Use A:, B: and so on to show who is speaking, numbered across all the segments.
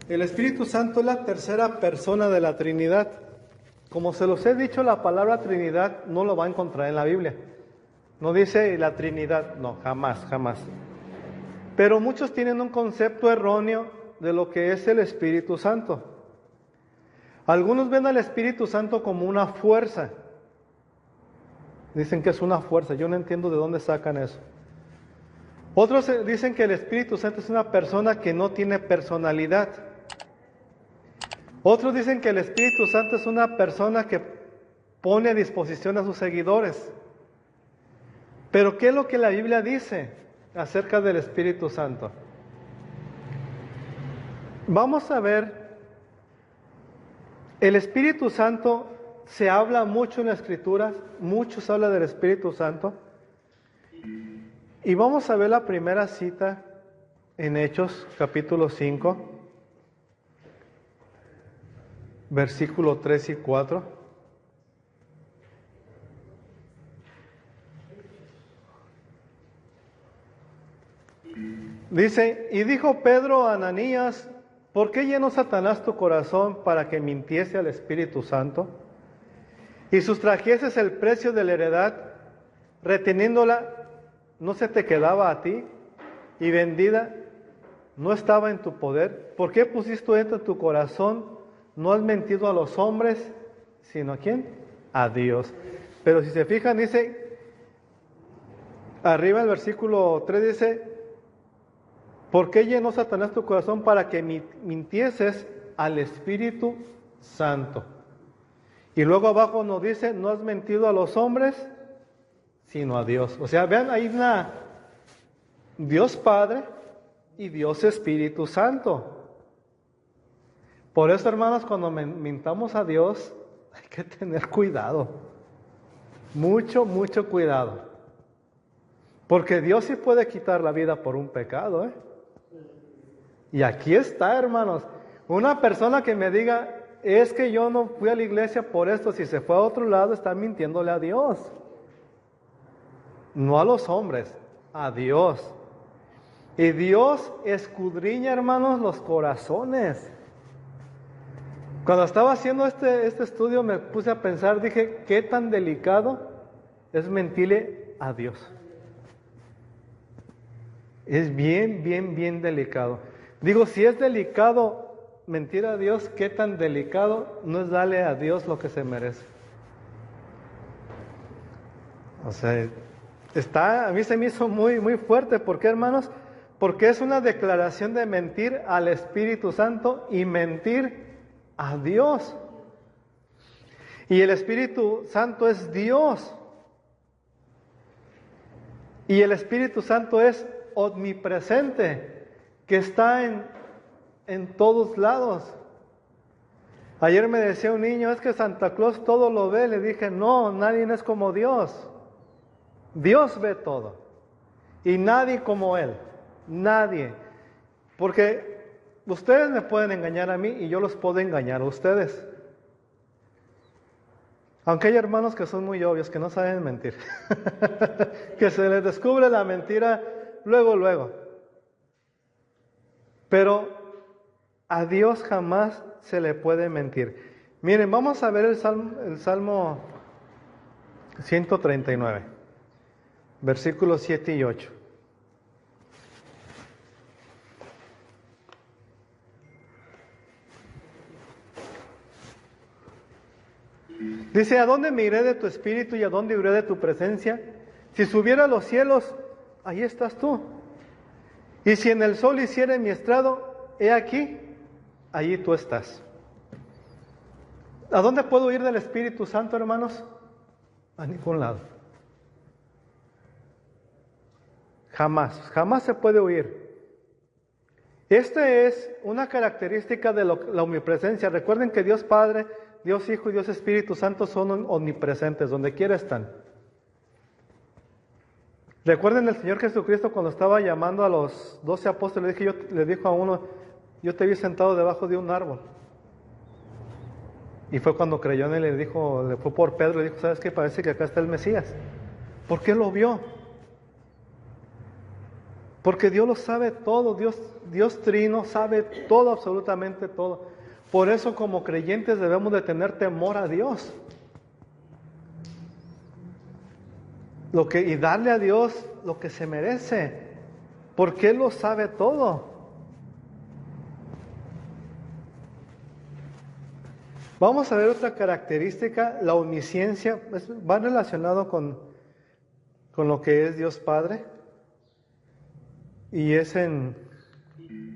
A: El Espíritu Santo es la tercera persona de la Trinidad. Como se los he dicho, la palabra Trinidad no lo va a encontrar en la Biblia. No dice la Trinidad, no, jamás, jamás. Pero muchos tienen un concepto erróneo de lo que es el Espíritu Santo. Algunos ven al Espíritu Santo como una fuerza. Dicen que es una fuerza, yo no entiendo de dónde sacan eso. Otros dicen que el Espíritu Santo es una persona que no tiene personalidad. Otros dicen que el Espíritu Santo es una persona que pone a disposición a sus seguidores. Pero ¿qué es lo que la Biblia dice acerca del Espíritu Santo? Vamos a ver, el Espíritu Santo se habla mucho en la Escritura, mucho se habla del Espíritu Santo. Y vamos a ver la primera cita en Hechos, capítulo 5, versículo 3 y 4. Dice, y dijo Pedro a Ananías, ¿por qué llenó Satanás tu corazón para que mintiese al Espíritu Santo y sustrajeses el precio de la heredad, reteniéndola, no se te quedaba a ti, y vendida no estaba en tu poder? ¿Por qué pusiste esto en tu corazón? No has mentido a los hombres, sino ¿a quién? A Dios. Pero si se fijan, dice, arriba el versículo 3 dice, ¿por qué llenó Satanás tu corazón para que mintieses al Espíritu Santo? Y luego abajo nos dice, no has mentido a los hombres, sino a Dios. O sea, vean, ahí una Dios Padre y Dios Espíritu Santo. Por eso, hermanos, cuando mintamos a Dios, hay que tener cuidado. Mucho, mucho cuidado. Porque Dios sí puede quitar la vida por un pecado, ¿eh? Y aquí está, hermanos. Una persona que me diga, es que yo no fui a la iglesia por esto, si se fue a otro lado, está mintiéndole a Dios. No a los hombres, a Dios. Y Dios escudriña, hermanos, los corazones. Cuando estaba haciendo este estudio me puse a pensar, dije, ¿qué tan delicado es mentirle a Dios? Es bien, bien, bien delicado. Digo, si es delicado mentir a Dios, ¿qué tan delicado no es darle a Dios lo que se merece? O sea, a mí se me hizo muy, muy fuerte. ¿Por qué, hermanos? Porque es una declaración de mentir al Espíritu Santo y mentir a Dios. Y el Espíritu Santo es Dios. Y el Espíritu Santo es omnipresente, que está en todos lados. Ayer me decía un niño, es que Santa Claus todo lo ve. Le dije, no, nadie es como Dios. Dios ve todo. Y nadie como Él. Nadie. Porque ustedes me pueden engañar a mí y yo los puedo engañar a ustedes. Aunque hay hermanos que son muy obvios, que no saben mentir. Que se les descubre la mentira luego. Pero a Dios jamás se le puede mentir. Miren, vamos a ver el Salmo 139, versículos 7 y 8. Dice, ¿a dónde me iré de tu espíritu y a dónde iré de tu presencia? Si subiera a los cielos, ahí estás tú. Y si en el sol hiciere mi estrado, he aquí, allí tú estás. ¿A dónde puedo ir del Espíritu Santo, hermanos? A ningún lado. Jamás se puede huir. Esta es una característica de la omnipresencia. Recuerden que Dios Padre, Dios Hijo y Dios Espíritu Santo son omnipresentes, donde quiera están. Recuerden el Señor Jesucristo cuando estaba llamando a los 12 apóstoles, le dijo a uno, yo te vi sentado debajo de un árbol. Y fue cuando creyó en él, le fue por Pedro, le dijo, ¿sabes qué? Parece que acá está el Mesías. ¿Por qué lo vio? Porque Dios lo sabe todo, Dios Trino sabe todo, absolutamente todo. Por eso como creyentes debemos de tener temor a Dios. Y darle a Dios lo que se merece, porque Él lo sabe todo. Vamos a ver otra característica, la omnisciencia, va relacionado con lo que es Dios Padre, y es en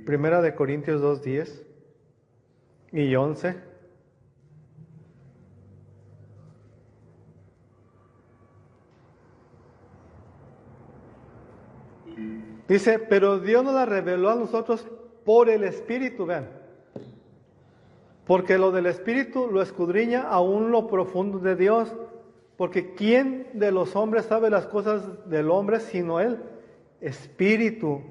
A: 1 de Corintios 2:10 y 11. Dice, pero Dios nos la reveló a nosotros por el Espíritu, vean. Porque lo del Espíritu lo escudriña aún lo profundo de Dios. Porque ¿quién de los hombres sabe las cosas del hombre sino Él? Espíritu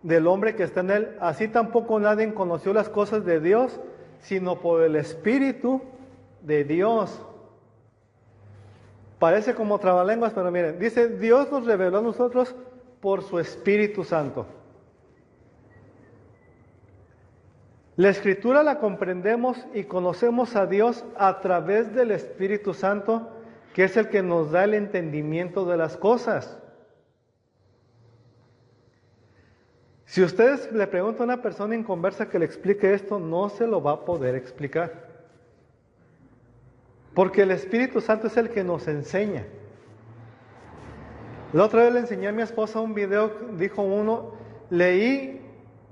A: del hombre que está en Él. Así tampoco nadie conoció las cosas de Dios, sino por el Espíritu de Dios. Parece como trabalenguas, pero miren, dice, Dios nos reveló a nosotros por su Espíritu Santo. La Escritura la comprendemos y conocemos a Dios a través del Espíritu Santo, que es el que nos da el entendimiento de las cosas. Si ustedes le preguntan a una persona inconversa que le explique esto, no se lo va a poder explicar. Porque el Espíritu Santo es el que nos enseña. La otra vez le enseñé a mi esposa un video, dijo uno, leí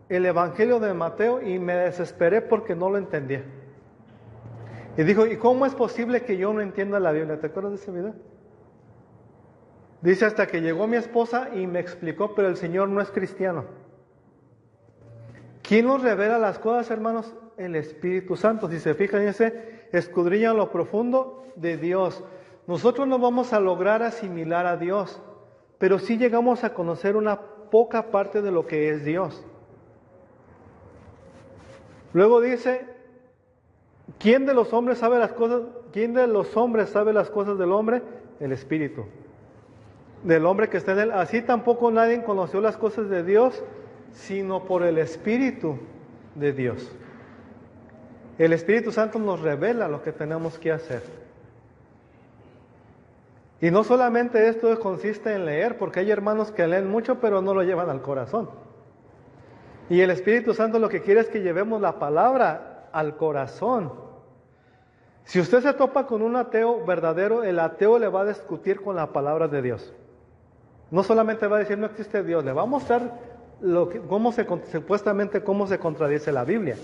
A: el Evangelio de Mateo y me desesperé porque no lo entendía. Y dijo, ¿y cómo es posible que yo no entienda la Biblia? ¿Te acuerdas de ese video? Dice, hasta que llegó mi esposa y me explicó, pero el Señor no es cristiano. ¿Quién nos revela las cosas, hermanos? El Espíritu Santo. Si se fijan, dice, escudriñan lo profundo de Dios. Nosotros no vamos a lograr asimilar a Dios, pero sí llegamos a conocer una poca parte de lo que es Dios. Luego dice, ¿quién de los hombres sabe las cosas? ¿Quién de los hombres sabe las cosas del hombre? El Espíritu del hombre que está en él. Así tampoco nadie conoció las cosas de Dios, sino por el Espíritu de Dios. El Espíritu Santo nos revela lo que tenemos que hacer. Y no solamente esto consiste en leer, porque hay hermanos que leen mucho pero no lo llevan al corazón. Y el Espíritu Santo lo que quiere es que llevemos la palabra al corazón. Si usted se topa con un ateo verdadero, el ateo le va a discutir con la palabra de Dios. No solamente va a decir no existe Dios, le va a mostrar supuestamente cómo se contradice la Biblia.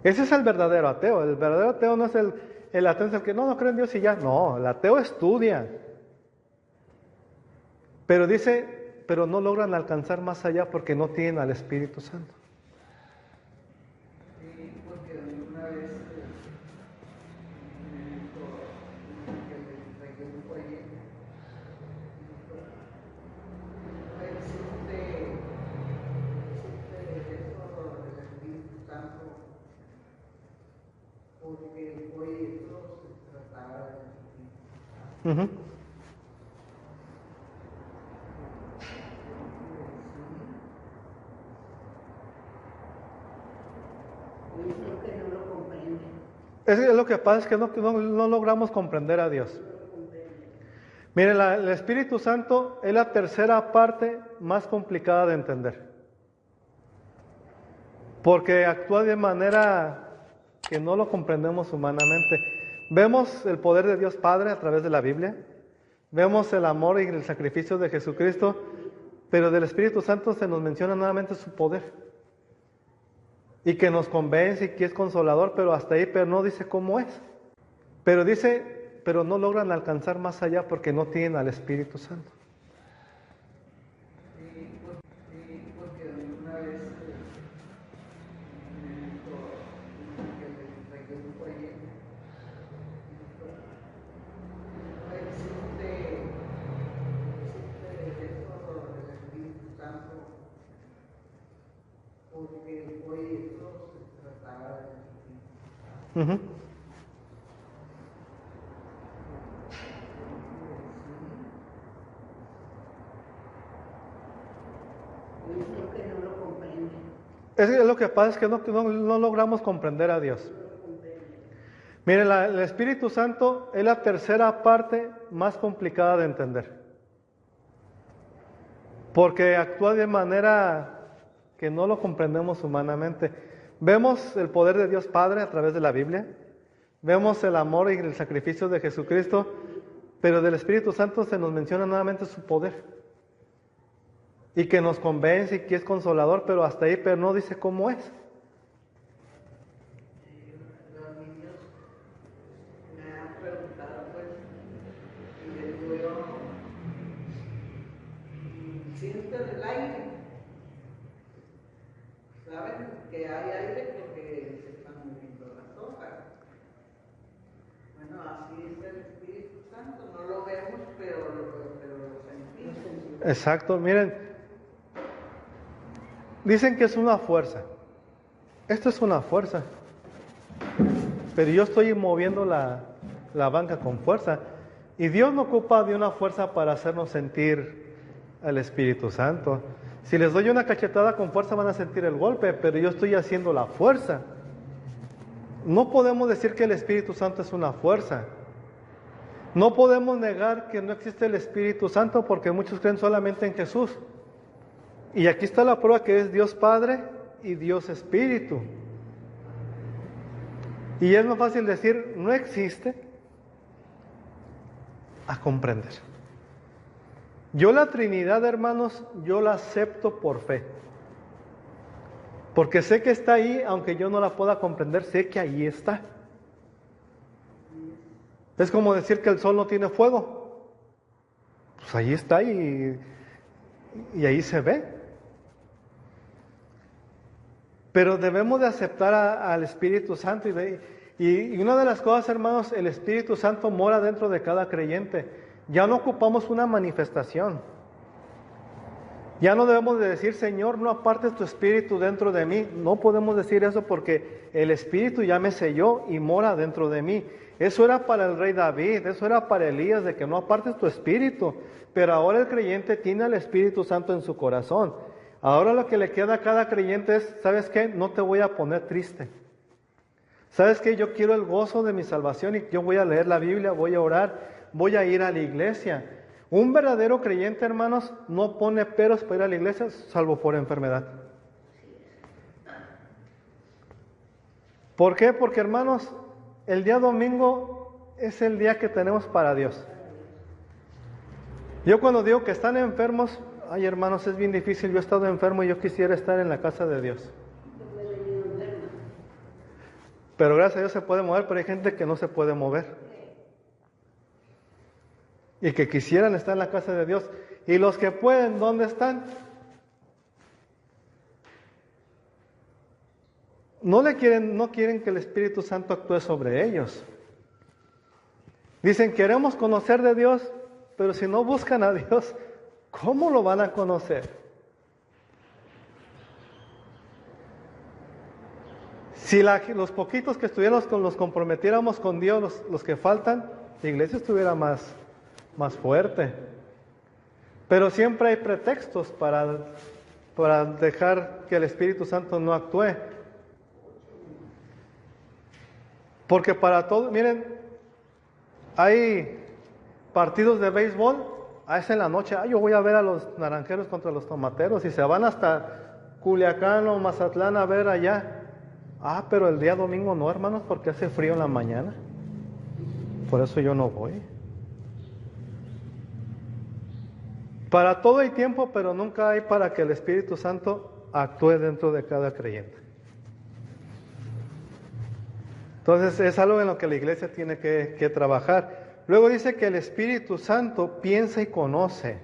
A: Ese es el verdadero ateo. El verdadero ateo no es el ateo que no cree en Dios y ya. No, el ateo estudia. Pero dice, pero no logran alcanzar más allá porque no tienen al Espíritu Santo.
B: Sí, porque una vez que un proyecto existe eso del Espíritu Santo, porque el proyecto se trataba del Espíritu Santo.
A: Es lo que pasa, es que no logramos comprender a Dios. Miren, el Espíritu Santo es la tercera parte más complicada de entender. Porque actúa de manera que no lo comprendemos humanamente. Vemos el poder de Dios Padre a través de la Biblia. Vemos el amor y el sacrificio de Jesucristo. Pero del Espíritu Santo se nos menciona nuevamente su poder. Y que nos convence y que es consolador, pero hasta ahí, pero no dice cómo es. Pero dice, pero no logran alcanzar más allá porque no tienen al Espíritu Santo.
B: Sí, porque una vez que un proyecto existe eso del Espíritu Santo, porque el proyecto se trataba del Espíritu Santo.
A: Es lo que pasa, es que no logramos comprender a Dios. Miren, el Espíritu Santo es la tercera parte más complicada de entender. Porque actúa de manera que no lo comprendemos humanamente. Vemos el poder de Dios Padre a través de la Biblia. Vemos el amor y el sacrificio de Jesucristo. Pero del Espíritu Santo se nos menciona nuevamente su poder. Y que nos convence y que es consolador, pero hasta ahí, pero no dice cómo es.
B: Los niños me han preguntado, pues, y les digo yo, ¿sienten el aire? ¿Saben que hay aire porque se están moviendo las hojas? Bueno, así es el Espíritu Santo, no lo vemos, pero lo sentimos.
A: Exacto, miren. Dicen que es una fuerza. Esto es una fuerza. Pero yo estoy moviendo la banca con fuerza. Y Dios no ocupa de una fuerza para hacernos sentir al Espíritu Santo. Si les doy una cachetada con fuerza van a sentir el golpe, pero yo estoy haciendo la fuerza. No podemos decir que el Espíritu Santo es una fuerza. No podemos negar que no existe el Espíritu Santo porque muchos creen solamente en Jesús. Y aquí está la prueba que es Dios Padre y Dios Espíritu. Y es más fácil decir, no existe, a comprender. Yo la Trinidad, hermanos, yo la acepto por fe. Porque sé que está ahí, aunque yo no la pueda comprender, sé que ahí está. Es como decir que el sol no tiene fuego. Pues ahí está y ahí se ve. Pero debemos de aceptar al Espíritu Santo. Y una de las cosas, hermanos, el Espíritu Santo mora dentro de cada creyente. Ya no ocupamos una manifestación. Ya no debemos de decir, Señor, no apartes tu Espíritu dentro de mí. No podemos decir eso porque el Espíritu ya me selló y mora dentro de mí. Eso era para el rey David, eso era para Elías, de que no apartes tu Espíritu. Pero ahora el creyente tiene al Espíritu Santo en su corazón. Ahora lo que le queda a cada creyente es, ¿sabes qué? No te voy a poner triste. ¿Sabes qué? Yo quiero el gozo de mi salvación y yo voy a leer la Biblia, voy a orar, voy a ir a la iglesia. Un verdadero creyente, hermanos, no pone peros para ir a la iglesia, salvo por enfermedad. ¿Por qué? Porque, hermanos, el día domingo es el día que tenemos para Dios. Yo cuando digo que están enfermos, ay, hermanos, es bien difícil. Yo he estado enfermo y yo quisiera estar en la casa de Dios. Pero gracias a Dios se puede mover, pero hay gente que no se puede mover. Y que quisieran estar en la casa de Dios. Y los que pueden, ¿dónde están? No quieren que el Espíritu Santo actúe sobre ellos. Dicen, queremos conocer de Dios, pero si no buscan a Dios, ¿cómo lo van a conocer? Si los poquitos que estuviéramos los comprometiéramos con Dios, los que faltan, la iglesia estuviera más fuerte. Pero siempre hay pretextos para dejar que el Espíritu Santo no actúe. Porque para todo, miren, hay partidos de béisbol, a esa en la noche, yo voy a ver a los naranjeros contra los tomateros y se van hasta Culiacán o Mazatlán a ver allá. Pero el día domingo no, hermanos, porque hace frío en la mañana. Por eso yo no voy. Para todo hay tiempo, pero nunca hay para que el Espíritu Santo actúe dentro de cada creyente. Entonces es algo en lo que la iglesia tiene que trabajar. Luego dice que el Espíritu Santo piensa y conoce.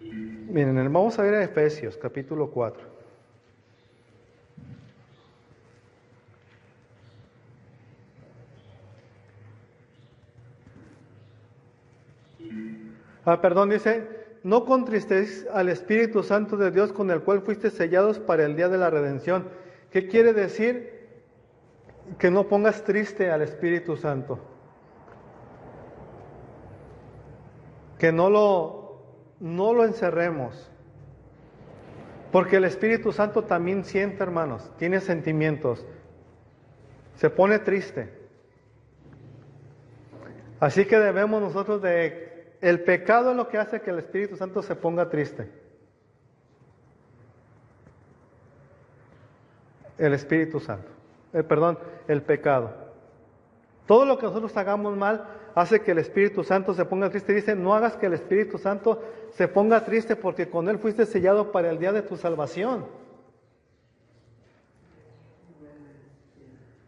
A: Miren, vamos a ver a Efesios capítulo 4. Dice, no contristéis al Espíritu Santo de Dios con el cual fuiste sellados para el día de la redención. ¿Qué quiere decir? Que no pongas triste al Espíritu Santo. Que no lo encerremos. Porque el Espíritu Santo también siente, hermanos, tiene sentimientos, se pone triste. Así que debemos nosotros el pecado es lo que hace que el Espíritu Santo se ponga triste. El Espíritu Santo, el pecado. Todo lo que nosotros hagamos mal hace que el Espíritu Santo se ponga triste. Dice, no hagas que el Espíritu Santo se ponga triste porque con Él fuiste sellado para el día de tu salvación.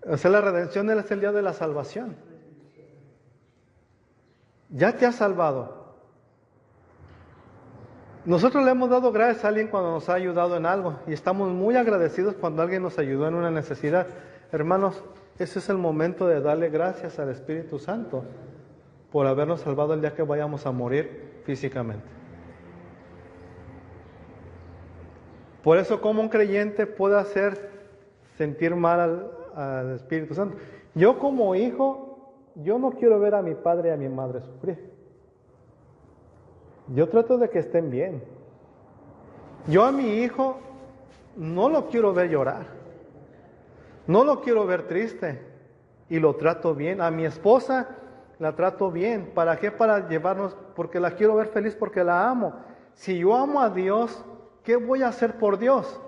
A: O sea, la redención es el día de la salvación. Ya te has salvado. Nosotros le hemos dado gracias a alguien cuando nos ha ayudado en algo y estamos muy agradecidos cuando alguien nos ayudó en una necesidad. Hermanos, ese es el momento de darle gracias al Espíritu Santo por habernos salvado el día que vayamos a morir físicamente. Por eso, ¿cómo un creyente puede hacer sentir mal al Espíritu Santo? Yo como hijo, yo no quiero ver a mi padre y a mi madre sufrir. Yo trato de que estén bien. Yo a mi hijo no lo quiero ver llorar. No lo quiero ver triste. Y lo trato bien. A mi esposa la trato bien. ¿Para qué? Para llevarnos, porque la quiero ver feliz, porque la amo. Si yo amo a Dios, ¿qué voy a hacer por Dios?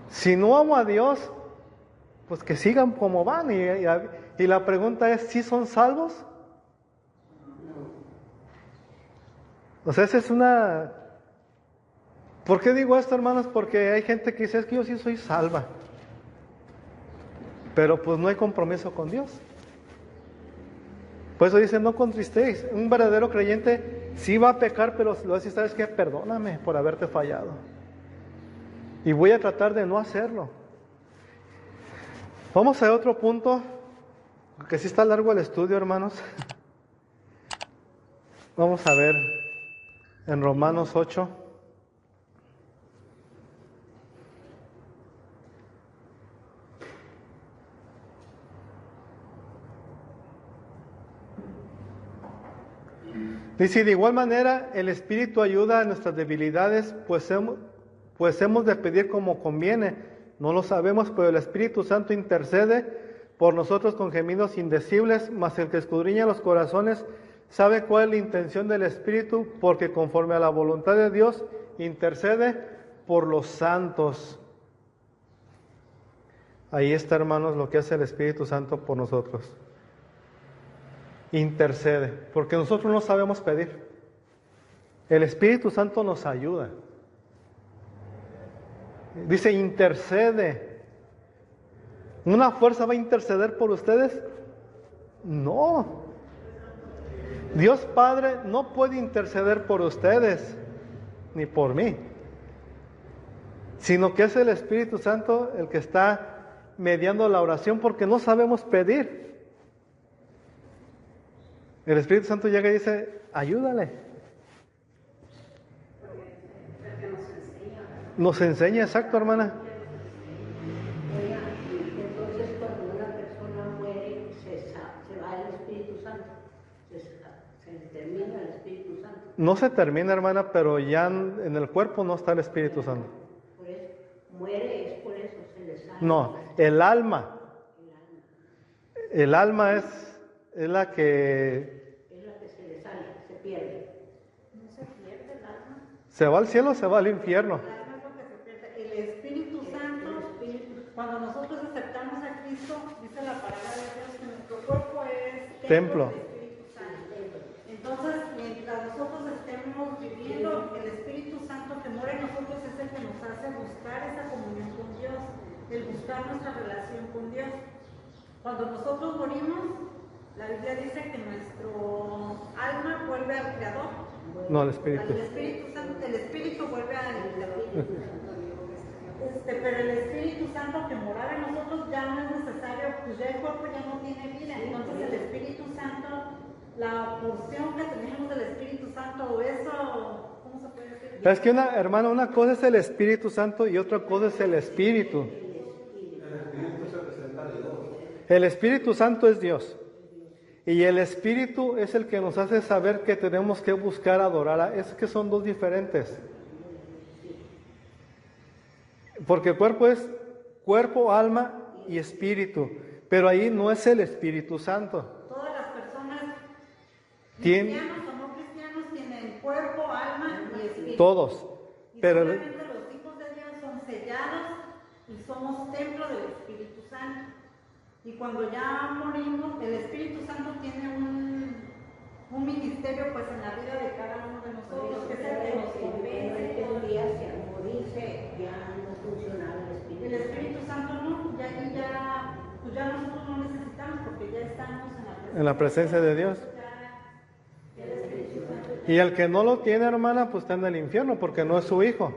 A: Si no amo a Dios, pues que sigan como van. Y la pregunta es, ¿sí son salvos? O sea, esa es una... ¿Por qué digo esto, hermanos? Porque hay gente que dice, es que yo sí soy salva. Pero pues no hay compromiso con Dios. Por eso dice, no contristéis. Un verdadero creyente sí va a pecar, pero lo dice, ¿sabes qué? Perdóname por haberte fallado. Y voy a tratar de no hacerlo. Vamos a otro punto, que sí está largo el estudio, hermanos. Vamos a ver en Romanos 8. Dice, de igual manera, el Espíritu ayuda a nuestras debilidades, pues hemos de pedir como conviene. No lo sabemos, pero el Espíritu Santo intercede por nosotros con gemidos indecibles, mas el que escudriña los corazones sabe cuál es la intención del Espíritu, porque conforme a la voluntad de Dios intercede por los santos. Ahí está, hermanos, lo que hace el Espíritu Santo por nosotros. Intercede, porque nosotros no sabemos pedir. El Espíritu Santo nos ayuda. Dice, intercede. ¿Una fuerza va a interceder por ustedes? No. Dios Padre no puede interceder por ustedes, ni por mí, sino que es el Espíritu Santo el que está mediando la oración, porque no sabemos pedir. El Espíritu Santo llega y dice, ayúdale. Nos enseña, exacto, hermana.
C: Entonces, cuando una persona muere, se va el Espíritu Santo, se termina el Espíritu Santo.
A: No se termina, hermana, pero ya en el cuerpo no está el Espíritu Santo.
C: Por eso, muere es por eso, se le sale.
A: No, el alma. El alma es la que...
C: Es la que se le sale, se pierde.
D: No se pierde el alma.
A: ¿Se va al cielo o se va al infierno?
D: El alma es lo que se pierde. El Espíritu Santo, cuando nosotros aceptamos a Cristo, dice la palabra de Dios que nuestro cuerpo es
A: Templo.
D: del Espíritu Santo. Entonces, mientras nosotros estemos viviendo, el Espíritu Santo que mora en nosotros es el que nos hace buscar esa comunión con Dios, el buscar nuestra relación con Dios. Cuando nosotros morimos, la Biblia dice que nuestro alma vuelve al Creador.
A: No, el Espíritu.
D: El Espíritu Santo, el Espíritu vuelve al Creador. Pero el Espíritu Santo que moraba en nosotros ya no es necesario, pues ya el cuerpo ya no tiene vida. Entonces el Espíritu Santo, la porción que tenemos del Espíritu Santo, o eso, ¿cómo se puede decir?
A: Es que hermano, una cosa es el Espíritu Santo y otra cosa es el Espíritu. El Espíritu Santo es Dios. Y el Espíritu es el que nos hace saber que tenemos que buscar adorar. Es que son dos diferentes. Porque el cuerpo es cuerpo, alma y espíritu, pero ahí no es el Espíritu Santo.
D: Todas las personas,
A: Tiene-
D: cristianos o no cristianos, tienen cuerpo, alma y espíritu.
A: Todos,
D: Y
A: pero
D: solamente los hijos de Dios son sellados y somos templo del Espíritu Santo. Y cuando ya morimos, el Espíritu Santo tiene un ministerio pues en la vida de cada uno de nosotros, que es el que nos convence.
C: Un día, si al morirse ya no funcionaba el Espíritu.
D: El Espíritu Santo no, pues ya nosotros no necesitamos porque ya estamos
A: en la presencia de Dios.
D: Ya el Espíritu Santo.
A: Y el que no lo tiene, hermana, pues está en el infierno porque no es su hijo.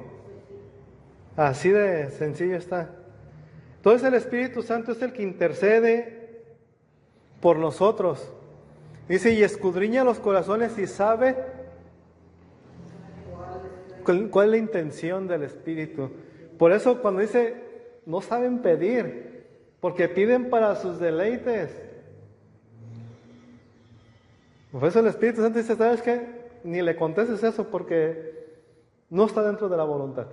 A: Así de sencillo está. Entonces el Espíritu Santo es el que intercede por nosotros. Dice, y escudriña los corazones y sabe cuál es la intención del Espíritu. Por eso cuando dice, no saben pedir, porque piden para sus deleites. Por eso el Espíritu Santo dice, ¿sabes qué? Ni le contestes eso porque no está dentro de la voluntad.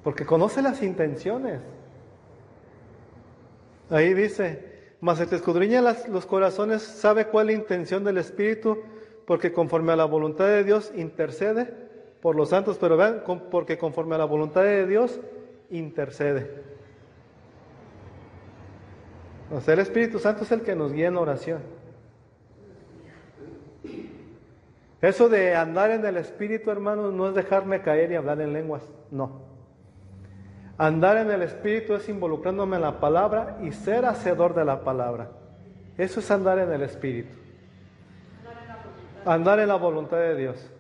A: Porque conoce las intenciones. Ahí dice, mas el que escudriña los corazones sabe cuál es la intención del Espíritu, porque conforme a la voluntad de Dios intercede por los santos, pero vean, porque conforme a la voluntad de Dios intercede. O sea, el Espíritu Santo es el que nos guía en oración. Eso de andar en el Espíritu, hermanos, no es dejarme caer y hablar en lenguas, no. Andar en el Espíritu es involucrándome en la palabra y ser hacedor de la palabra. Eso es andar en el Espíritu. Andar en la voluntad de Dios.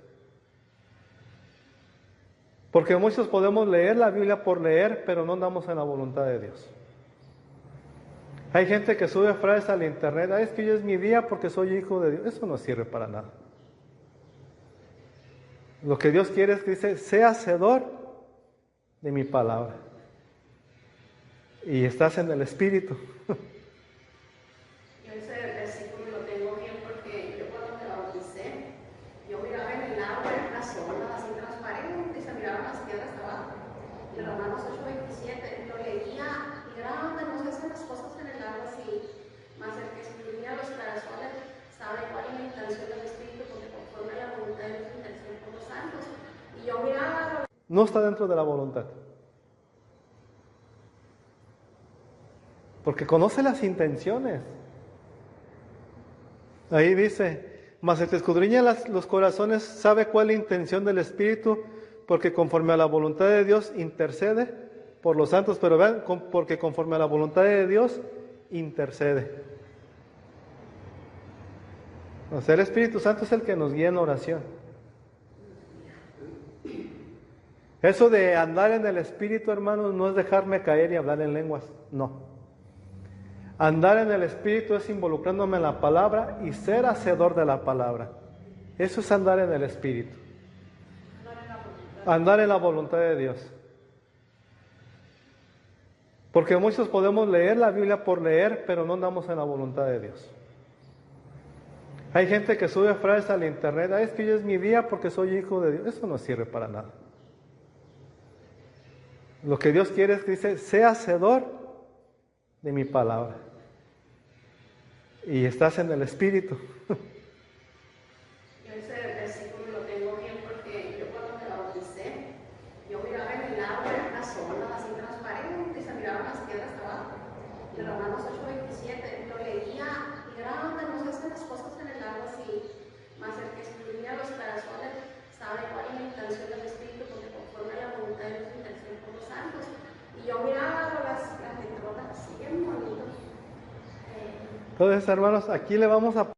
A: Porque muchos podemos leer la Biblia por leer, pero no andamos en la voluntad de Dios. Hay gente que sube frases al internet, es que hoy es mi día porque soy hijo de Dios. Eso no sirve para nada. Lo que Dios quiere es que dice, sea hacedor de mi palabra. Y estás en el Espíritu.
E: Yo ese versículo lo tengo bien porque yo cuando me bauticé, yo miraba en el agua las ondas así transparentes, se miraban las piedras abajo. Y Romanos 8:27 lo leía y grande, no se hacen las cosas en el agua así, mas el que escudriña los corazones sabe cuál es la intención del Espíritu, porque conforme a la voluntad de Dios intercede por los santos. Y yo miraba.
A: No está dentro de la voluntad. Porque conoce las intenciones. Ahí dice, mas el que escudriña los corazones sabe cuál es la intención del Espíritu, porque conforme a la voluntad de Dios intercede por los santos, pero vean, porque conforme a la voluntad de Dios intercede. O sea, el Espíritu Santo es el que nos guía en oración. Eso de andar en el Espíritu, hermanos, no es dejarme caer y hablar en lenguas, no. Andar en el Espíritu es involucrándome en la palabra y ser hacedor de la palabra. Eso es andar en el Espíritu. Andar en la voluntad de Dios. Porque muchos podemos leer la Biblia por leer, pero no andamos en la voluntad de Dios. Hay gente que sube frases al internet, es que hoy es mi día porque soy hijo de Dios. Eso no sirve para nada. Lo que Dios quiere es que dice, sea hacedor de mi palabra. Y estás en el Espíritu.
E: Yo ese versículo lo tengo bien porque yo cuando me bauticé, yo miraba en el agua las ondas así transparentes, se miraban las piedras abajo. Y Romanos 8:27 lo leía y grande, no se hacen las cosas en el agua así, mas el que escudriña los corazones sabe cuál es la intención del Espíritu, porque conforme a la voluntad de Dios intercede por los santos. Y yo miraba las letronas así bien bonitas.
A: Entonces, hermanos, aquí le vamos a